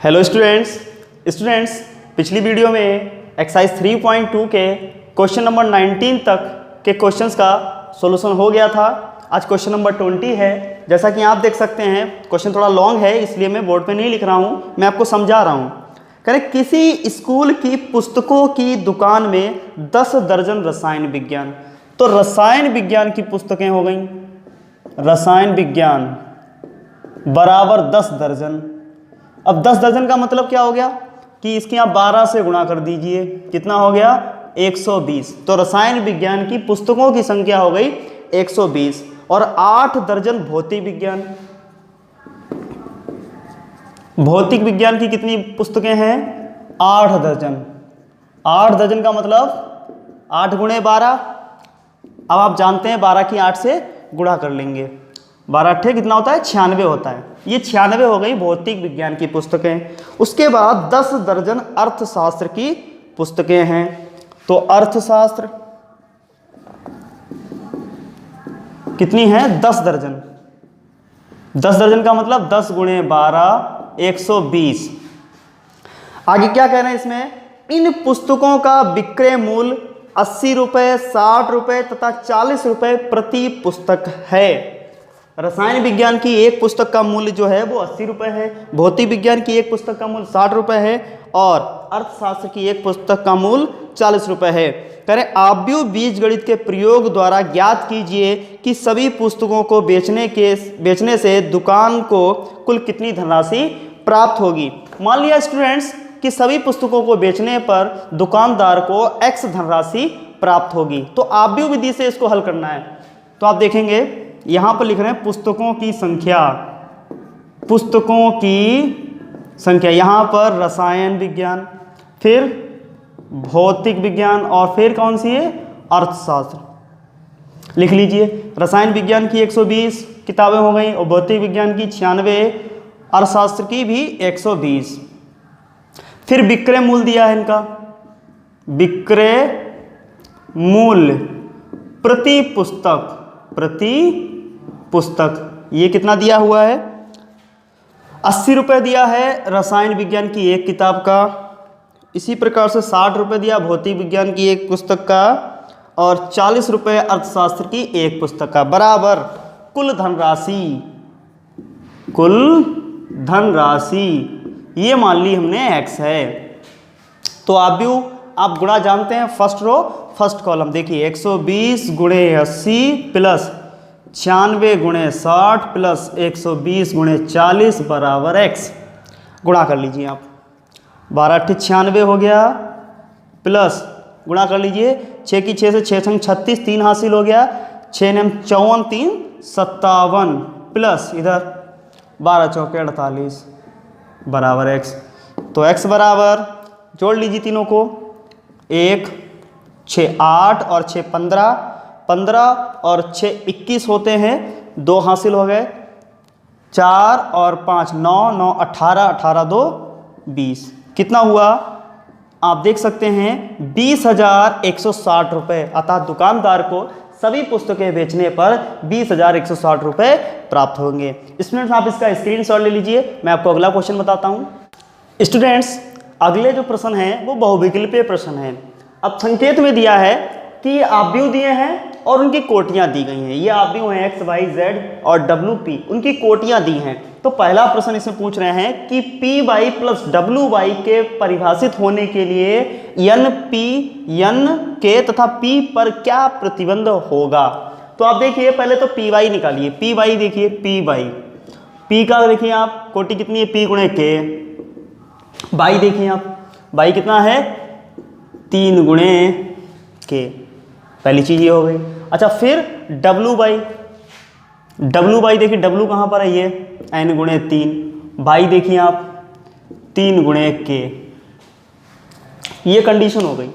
Hello students पिछली video में exercise 3.2 के क्वेश्चन नंबर 19 तक के क्वेश्चंस का सॉल्यूशन हो गया था। आज क्वेश्चन नंबर 20 है। जैसा कि आप देख सकते हैं क्वेश्चन थोड़ा लॉन्ग है, इसलिए मैं बोर्ड पे नहीं लिख रहा हूँ, मैं आपको समझा रहा हूँ। करें, किसी स्कूल की पुस्तकों की दुकान में 10 दर्जन रसायन विज्ञान, तो रसायन विज्ञान की पुस्तकें हो गई, रसायन विज्ञान बराबर 10 दर्जन। अब 10 दर्जन का मतलब क्या हो गया कि इसके यहाँ 12 से गुणा कर दीजिए, कितना हो गया 120। तो रसायन विज्ञान की पुस्तकों की संख्या हो गई 120 और 8 दर्जन भौतिक विज्ञान। भौतिक विज्ञान की कितनी पुस्तकें हैं? 8 दर्जन। 8 दर्जन का मतलब 8 गुणे 12। अब आप जानते हैं 12 की 8 से गुणा कर लेंगे, 12 अट्ठे कितना होता है? 96 होता है। ये 96 हो गई भौतिक विज्ञान की पुस्तकें। उसके बाद 10 दर्जन अर्थशास्त्र की पुस्तकें हैं। तो अर्थशास्त्र कितनी है? 10 दर्जन। 10 दर्जन का मतलब 10 गुणे 12 120। आगे क्या कह रहे हैं इसमें? इन पुस्तकों का विक्रय मूल्य 80 रुपये, 60 रुपये तथा 40 रुपये प्रति पुस्तक है। रसायन विज्ञान की एक पुस्तक का मूल्य जो है वो 80 रुपये है, भौतिक विज्ञान की एक पुस्तक का मूल्य 60 रुपये है और अर्थशास्त्र की एक पुस्तक का मूल्य 40 रुपये है। करें, आव्यूह बीजगणित के प्रयोग द्वारा ज्ञात कीजिए कि सभी पुस्तकों को बेचने से दुकान को कुल कितनी धनराशि प्राप्त होगी। मान लिया स्टूडेंट्स कि सभी पुस्तकों को बेचने पर दुकानदार को x धनराशि प्राप्त होगी। तो आव्यूह विधि से इसको हल करना है। तो आप देखेंगे यहां पर लिख रहे हैं पुस्तकों की संख्या, पुस्तकों की संख्या, यहां पर रसायन विज्ञान, फिर भौतिक विज्ञान और फिर कौन सी है? अर्थशास्त्र। लिख लीजिए, रसायन विज्ञान की 120 किताबें हो गई और भौतिक विज्ञान की 96, अर्थशास्त्र की भी 120। फिर विक्रय मूल्य दिया है इनका, विक्रय मूल्य प्रति पुस्तक ये कितना दिया हुआ है? 80 रुपये दिया है रसायन विज्ञान की एक किताब का, इसी प्रकार से 60 रुपये दिया भौतिक विज्ञान की एक पुस्तक का और 40 रुपये अर्थशास्त्र की एक पुस्तक का, बराबर कुल धनराशि ये मान ली हमने x है। तो आप गुणा जानते हैं, फर्स्ट रो फर्स्ट कॉलम देखिए, 120 गुणे 80 प्लस 96 गुणे 60 प्लस 120 गुणे 40 बराबर x। गुणा कर लीजिए आप, 12 अट्ठे 96 हो गया प्लस गुणा कर लीजिए 6 की 6 से 6 छंग 36, 3 हासिल हो गया, 6 नेम 54, 3 57 प्लस इधर 12 चौके 48 बराबर x। तो x बराबर जोड़ लीजिए तीनों को, 1 6 8 और 6 15, 15 और 6 21 होते हैं, 2 हासिल हो गए, 4 और 5 9, 9 18, 18 2 20। कितना हुआ? आप देख सकते हैं 20,160 रुपये। अतः दुकानदार को सभी पुस्तकें बेचने पर 20,160 रुपये प्राप्त होंगे। स्टूडेंट्स आप इसका स्क्रीनशॉट ले लीजिए, मैं आपको अगला क्वेश्चन बताता हूँ। स्टूडेंट्स अगले जो प्रश्न है वो बहुविकल्पीय प्रश्न है। अब संकेत में दिया है कि आव्यूह दिए हैं और उनकी कोटियां दी गई हैं। ये आव्यूह हैं x, y, z और w, p, उनकी कोटियां दी हैं। तो पहला प्रश्न इसमें पूछ रहे हैं कि py प्लस wy के परिभाषित होने के लिए n के तथा p पर क्या प्रतिबंध होगा। तो आप देखिए पहले तो py निकालिए, py देखिए, p का देखिए आप कोटि कितनी है? p गुणे k। y देखिए आप, y कितना है? 3 गुणे k। पहली चीज ये हो गई। अच्छा, फिर wy देखिए, w कहाँ पर है? ये n गुणे 3। y देखिए आप 3 गुणे k। ये कंडीशन हो गई।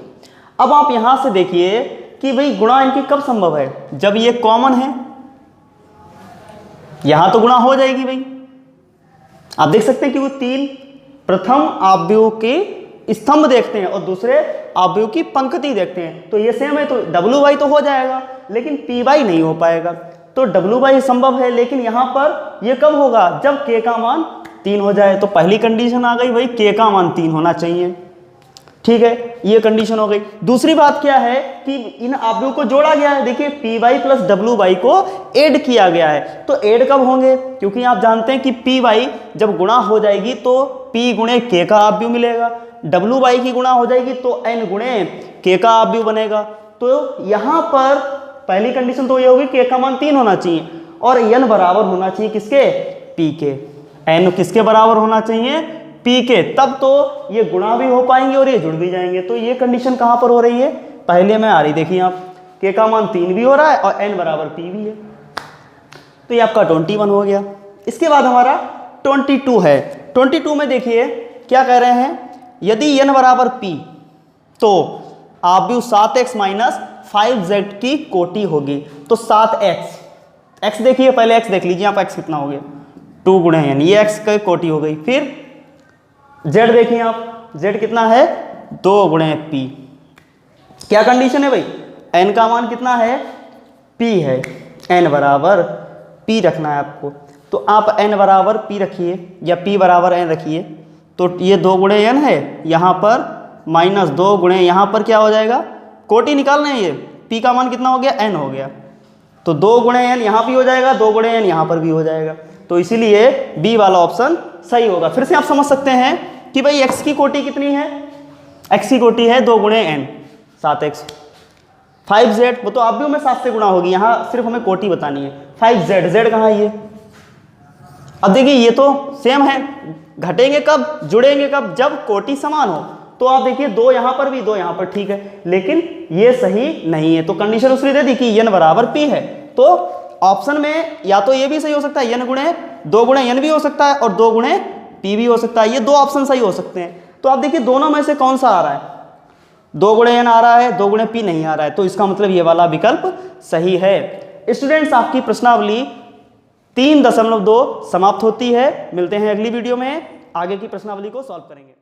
अब आप यहां से देखिए कि भाई गुणा इनकी कब संभव है? जब ये कॉमन है, यहां तो गुणा हो जाएगी भाई। आप देख सकते हैं कि वो 3 प्रथम आव्यूह के स्तंभ देखते हैं और दूसरे आव्यूह की पंक्ति देखते हैं, तो ये सेम है, तो wy तो हो जाएगा लेकिन py नहीं हो पाएगा। तो wy संभव है, लेकिन यहां पर ये कब होगा? जब k का मान 3 हो जाए। तो पहली कंडीशन आ गई भाई, के का मान 3 होना चाहिए। ठीक है, ये कंडीशन हो गई। दूसरी बात क्या है कि इन अवयवों को जोड़ा गया है। देखिए P Y plus W Y को ऐड किया गया है। तो ऐड कब होंगे, क्योंकि आप जानते हैं कि पी वाई जब गुणा हो जाएगी तो पी गुणे के का अवयव मिलेगा, डब्ल्यू वाई की गुणा हो जाएगी तो एन गुणे के का अवयव बनेगा। तो यहाँ पर पहली कंडीशन तो ये होगी के का मान 3 होना चाहिए और एन बराबर होना चाहिए किसके, पी के। एन किसके बराबर होना चाहिए, पी के, तब तो ये गुणा भी हो पाएंगे और ये जुड़ भी जाएंगे। तो ये कंडीशन कहाँ पर हो रही है, पहले में आ रही। देखिए आप के का मान 3 भी हो रहा है और एन बराबर पी भी है। तो ये आपका 21 हो गया। इसके बाद हमारा 22 है। 22 में देखिए क्या कह रहे हैं, यदि n बराबर p तो अवयव 7x माइनस 5z की कोटि होगी। तो 7x, x देखिए पहले x देख लीजिए आप, x कितना हो गया 2 गुणे n, ये x की कोटि हो गई। फिर z देखिए आप, z कितना है 2 गुणे p। क्या कंडीशन है भाई, n का मान कितना है p है, n बराबर p रखना है आपको। तो आप n बराबर p रखिए या p बराबर n रखिए। तो ये 2 गुणे n है, यहाँ पर माइनस 2 गुणे यहाँ पर क्या हो जाएगा, कोटि निकालना है। ये p का मान कितना हो गया, n हो गया। तो 2 गुणे n यहाँ भी हो जाएगा, 2 गुणे n यहाँ पर भी हो जाएगा। तो इसीलिए b वाला ऑप्शन सही होगा। फिर से आप समझ सकते हैं कि भाई x की कोटि कितनी है, x की कोटि है 2 गुणे n 7x, 5z वो तो अवयव में 7 से गुणा होगी, यहाँ सिर्फ हमें कोटि बतानी है। 5z, z कहाँ है ये, अब देखिए ये तो सेम है, घटेंगे कब, जुड़ेंगे कब, जब कोटि समान हो। तो आप देखिए 2 यहाँ पर भी 2 यहाँ पर, ठीक है, लेकिन ये सही नहीं है। तो कंडीशन उसने दे दी कि n बराबर p है। तो ऑप्शन में या तो ये भी सही हो सकता है, n गुणे 2 गुणे n भी हो सकता है और 2 गुणे p भी हो सकता है। ये 2 ऑप्शन सही हो सकते हैं। तो आप देखिए दोनों में से कौन सा आ रहा है, 2 गुणे n आ रहा है, 2 गुणे p नहीं आ रहा है। तो इसका मतलब ये वाला विकल्प सही है। स्टूडेंट्स आपकी प्रश्नावली 3.2 समाप्त होती है। मिलते हैं अगली वीडियो में, आगे की प्रश्नावली को सॉल्व करेंगे।